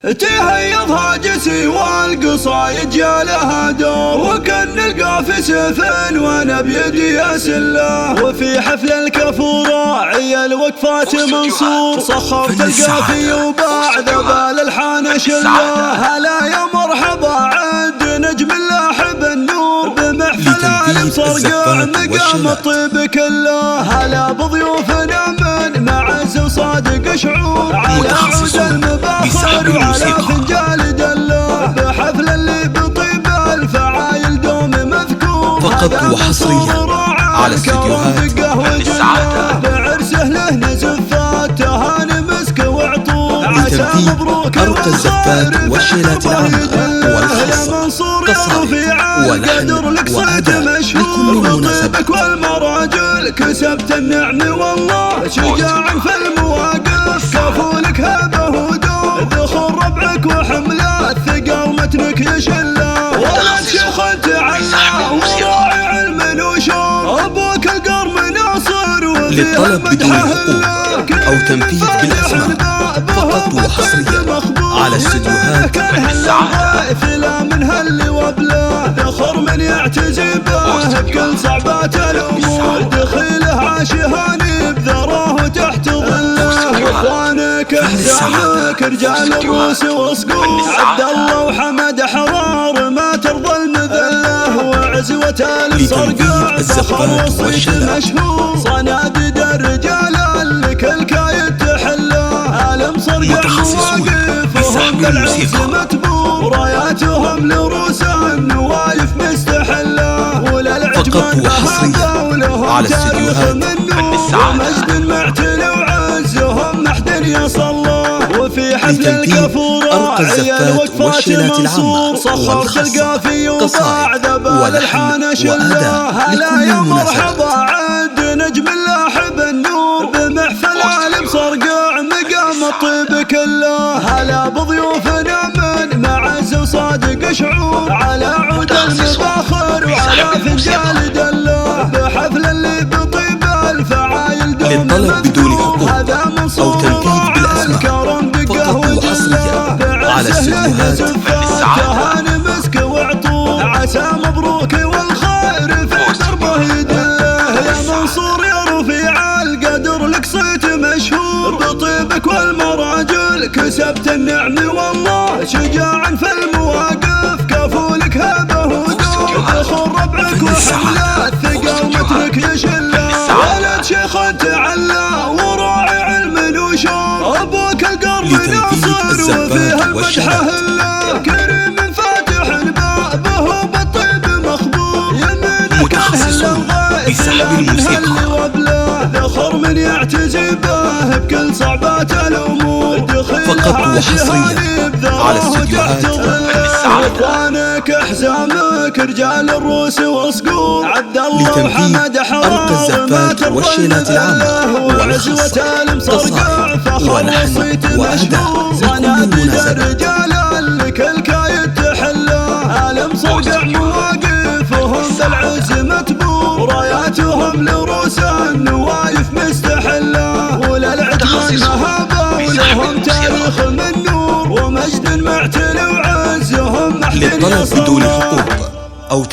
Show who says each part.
Speaker 1: تهيض هاجسي والقصايد جالها دور، وكان نلقى في سيف وانا بيدي اسله، وفي حفل الكفو راعي الوقفات منصور، صخرت القافي وبعد بالالحان شله. هلا يا مرحبا عد نجم لاحب النور، بمحفل عالم صرقع مقام الطيب كله. هلا بضيوفنا من معز وصادق شعور، على عود المباخر وعلى فنجال دله، بحفل اللي بطيب الفعايل دوم مذكور.
Speaker 2: فقط وحصريا على استديوهات السعادة،
Speaker 1: بعرسه له نزفات تهاني مسك وعطور،
Speaker 2: لتنفيذ أرقى الزفات والشيلات العامة والخاصة، قصائد ولحن وأداء لكل مناسبة.
Speaker 1: والمراجل كسبت النعم والله، شجاع في المواقف كفولك هبه ودور، ذخر ربعك وحمله الثقل متنك يشله، ولد شيخ تعلى وراعي علم وشور، ابوك القرم ناصر
Speaker 2: للطلب بدون حقوق أو تنفيذ بالأسماء فقط وحصريا على استديوهات السعادة.
Speaker 1: فلا من هل وبله، ذخر من يعتزي به بكل صعبات الامور، دخيله عاشهاني بذراه تحت ظله، واخوانك احزانك رجال الروس وصقور، عبد الله وحمد حرار ما ترضى المذله، وعزوة الصرقع فخر وصيت مشهور، صناديد الرجال لكل كايد تحله، عالم صرقع مواقفهم بالعز متبور، راياتهم لروس النوايف مستحله، وللعجمان
Speaker 2: وحصريا على استديوهات
Speaker 1: ومجد معتل وعزهم محد يصله، وفي حفل الكفو راعي الوقفات منصور، صخرت القافي وبعد بالالحان شله. هلا يا مرحبا عد نجم لاحب النور، بمحفل عالم صرقع مقام الطيب كله. هلا بضيوفنا من معز وصادق شعور، على عود المباخر وعلى فنجال دله، بحفل اللي بطيب الفعايل دوم
Speaker 2: للطلب بدون حقوق أو تنفيذ بالأسماء فقط وحصريا على استديوهات السعادة.
Speaker 1: مسك وعطور، عسى مبروك والخير في دربه يدله، يا منصور يا رفيع القدر لك صيت مشهور، بطيبك والمراجل كسبت النعم والله، شجاع في المواقف كفولك هبه ودور، ذخر ربعك وحمله الثقل متنك يشله، ولد شيخ تعلى وراعي علم وشور، ابوك القرب ناصر وفيه المدح هله، كريم فاتح بابه بالطيب مخبور، يمينك الهله
Speaker 2: بسحب الموسيقى
Speaker 1: وبله، ذخر من يعتزي به بكل صعبات الامور،
Speaker 2: فقط وحصريا على استديوهات
Speaker 1: اخوانك احزامك رجال الروس وصقور، عبد الله وحمد حرار
Speaker 2: أرقى الزفات والشيلات العامة والخاصة، قصائد ولحن وأداء لكل مناسبة.
Speaker 1: الرجال لكل كايد تحله، عالم صرقع مواقفهم بالعز متبور، راياتهم لروس النوايف مستحله، وللعجمان مهابه ولهم تاريخ من نور، ومجد معتل وعزهم محد
Speaker 2: للطلب بدون حقوق أو